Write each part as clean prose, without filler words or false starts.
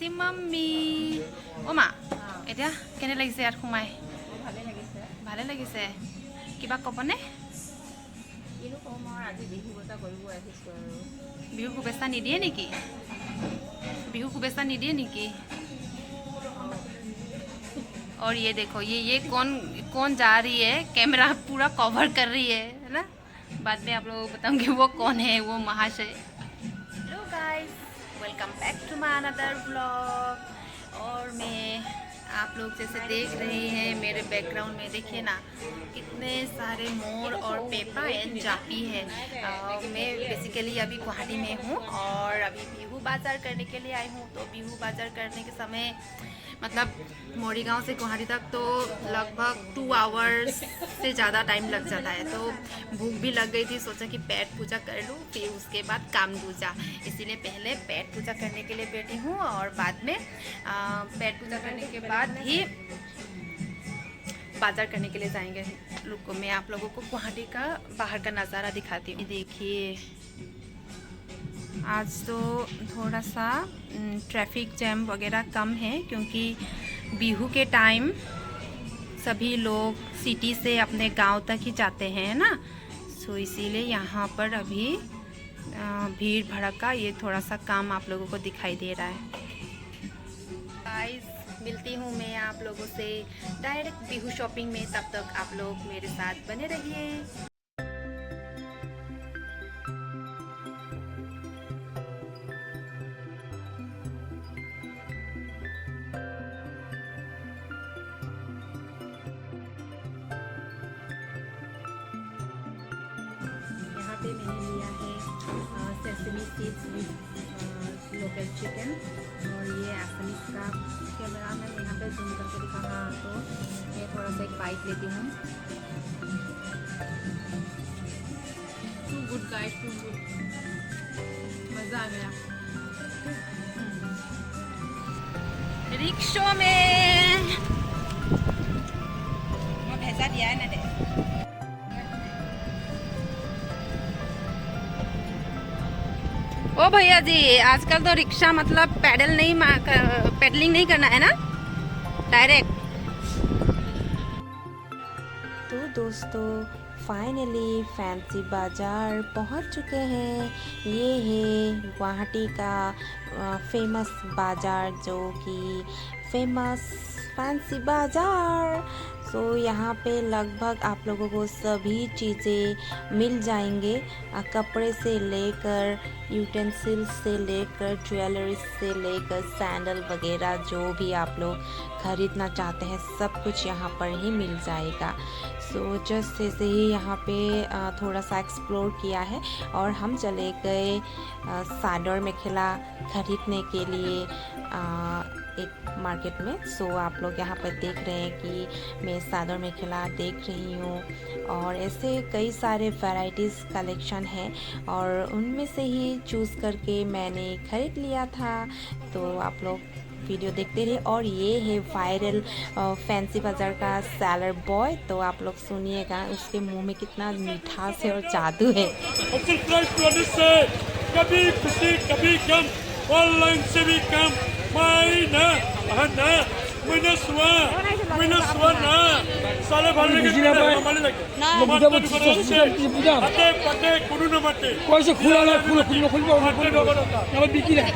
Pretty mommy. Oma, এতিয়া কেনে লাগিছে ইয়াত সোমাই? ভালে লাগিছে। ভালে লাগিছে। কিবা ক'বনে? কিনো কম আৰু আজি বিহু বজাৰ কৰিব আহিছোঁ আৰু। বিহু শুভেচ্ছা নিদিয়ে নেকি? बिहू शुभेच्छा नहीं दिए निकी। और ये देखो ये कौन जा रही है, कैमरा पूरा कवर कर रही है ना। बाद में आप लोगों को बताऊंगी वो कौन है, वो महाशय। Hello guys, welcome back to my another vlog. और मैं आप लोग जैसे देख रहे हैं मेरे बैकग्राउंड में देखिए ना कितने सारे मोर और पेपा एंड जापी है। मैं बेसिकली अभी गुवाहाटी में हूँ और अभी बिहू बाज़ार करने के लिए आई हूँ। तो बिहू बाज़ार करने के समय मतलब मोरीगांव से गुवाहाटी तक तो लगभग 2 आवर्स से ज़्यादा टाइम लग जाता है। तो भूख भी लग गई थी, सोचा कि पेट पूजा कर लूँ फिर उसके बाद काम दूजा। इसीलिए पहले पेट पूजा करने के लिए बैठी हूँ और बाद में पेट पूजा करने के बाद ही बाज़ार करने के लिए जाएंगे। रुको मैं आप लोगों को गुवाहाटी का बाहर का नज़ारा दिखाती हूँ। देखिए आज तो थोड़ा सा ट्रैफिक जैम वगैरह कम है क्योंकि बिहू के टाइम सभी लोग सिटी से अपने गांव तक ही जाते हैं ना। सो इसीलिए यहाँ पर अभी भीड़ भड़का ये थोड़ा सा काम आप लोगों को दिखाई दे रहा है। गाइस मिलती हूँ मैं आप लोगों से डायरेक्ट बिहू शॉपिंग में, तब तक आप लोग मेरे साथ बने रहिए। यहाँ पे मैंने लिया है sesame seeds with local chicken और ये एसमिस का कैमरा मैं यहाँ पे जूम करके दिखा रहा। तो मैं थोड़ा सा एक बाइट लेती हूँ। Too good guys, too good, मज़ा आ गया। रिक्शों में भैंसा दिया है ना दे। ओ भैया जी, आजकल तो रिक्शा मतलब पेडलिंग नहीं करना है ना, डायरेक्ट। तो दोस्तों फाइनली फैंसी बाज़ार पहुंच चुके हैं। ये है गुवाहाटी का फेमस बाज़ार जो कि फेमस फैंसी बाज़ार। सो यहाँ पे लगभग आप लोगों को सभी चीज़ें मिल जाएंगे, कपड़े से लेकर यूटेंसिल्स से लेकर ज्वेलरी से लेकर सैंडल वगैरह जो भी आप लोग ख़रीदना चाहते हैं सब कुछ यहाँ पर ही मिल जाएगा। सो जस्ट ऐसे ही यहाँ पे थोड़ा सा एक्सप्लोर किया है और हम चले गए सादर मेखेला खरीदने के लिए एक मार्केट में। सो आप लोग यहाँ पर देख रहे हैं कि मैं सादर मेखेला देख रही हूँ और ऐसे कई सारे वैराइटीज़ कलेक्शन है और उनमें से ही चूज़ करके मैंने ख़रीद लिया था। तो आप लोग वीडियो देखते रहिए। और ये है वायरल फैंसी बाज़ार का सेलर बॉय। तो आप लोग सुनिएगा उसके मुंह में कितना मिठास है और जादू है। कभी खुशी कभी गम, ऑनलाइन से भी कम। साले भाले के माने लगे ना बुझा पटे पटे कुडू न मटे कोई से खुला बिकी रहा।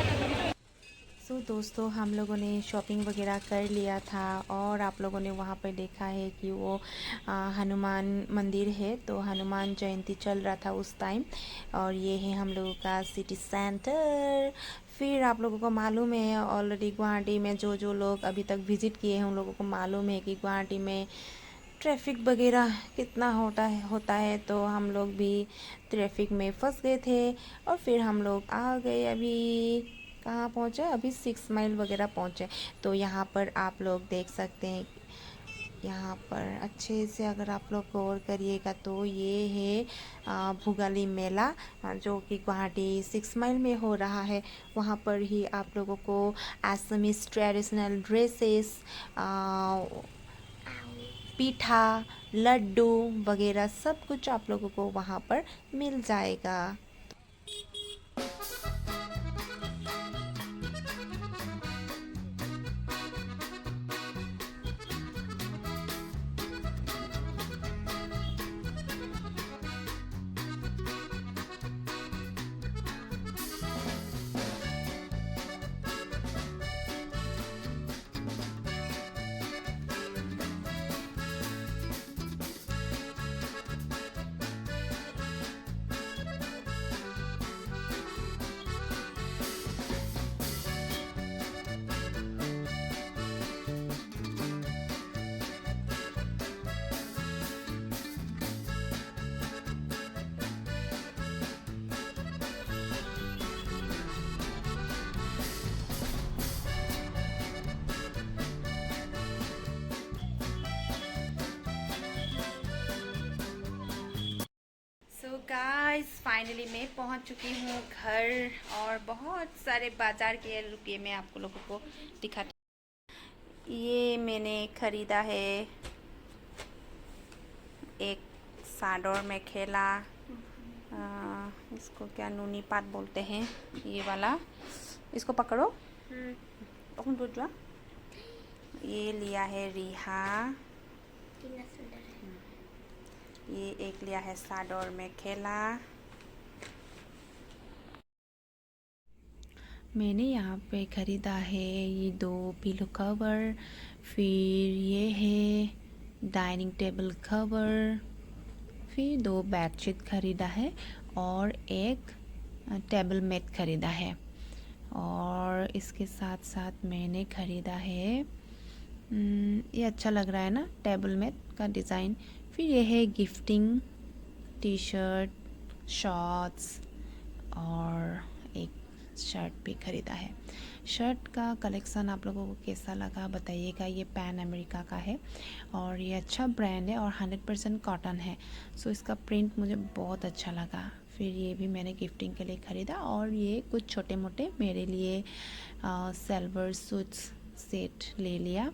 सो दोस्तों हम लोगों ने शॉपिंग वगैरह कर लिया था और आप लोगों ने वहाँ पर देखा है कि वो हनुमान मंदिर है। तो हनुमान जयंती चल रहा था उस टाइम। और ये है हम लोगों का सिटी सेंटर। फिर आप लोगों को मालूम है ऑलरेडी गुवाहाटी में जो लोग अभी तक विज़िट किए हैं उन लोगों को मालूम है कि गुवाहाटी में ट्रैफिक वगैरह कितना होता है। तो हम लोग भी ट्रैफिक में फंस गए थे और फिर हम लोग आ गए। अभी कहाँ पहुँचे? अभी 6 माइल वगैरह पहुँचे। तो यहाँ पर आप लोग देख सकते हैं, यहाँ पर अच्छे से अगर आप लोग गौर करिएगा तो ये है भुगाली मेला जो कि गुवाहाटी 6 माइल में हो रहा है। वहाँ पर ही आप लोगों को असमीज ट्रेडिशनल ड्रेसेस, पीठा, लड्डू वगैरह सब कुछ आप लोगों को वहाँ पर मिल जाएगा। गाइस फाइनली मैं पहुंच चुकी हूँ घर और बहुत सारे बाजार के रुकिए मैं आपको लोगों को दिखाती। ये मैंने ख़रीदा है एक साडोर में खेला, इसको क्या नूनी पात बोलते हैं, ये वाला, इसको पकड़ो। ये लिया है रिहा, ये एक लिया है साडोर में खेला। मैंने यहाँ पे ख़रीदा है ये 2 पिलो कवर, फिर ये है डाइनिंग टेबल कवर, फिर 2 बेडशीट ख़रीदा है और एक टेबल मैट ख़रीदा है। और इसके साथ साथ मैंने ख़रीदा है, ये अच्छा लग रहा है ना टेबल मैट का डिज़ाइन। फिर ये है गिफ्टिंग टी शर्ट, शॉर्ट्स और एक शर्ट भी ख़रीदा है। शर्ट का कलेक्शन आप लोगों को कैसा लगा बताइएगा। ये पैन अमेरिका का है और ये अच्छा ब्रांड है और 100% कॉटन है। सो इसका प्रिंट मुझे बहुत अच्छा लगा। फिर ये भी मैंने गिफ्टिंग के लिए ख़रीदा और ये कुछ छोटे मोटे मेरे लिए सिल्वर सूट्स सेट ले लिया।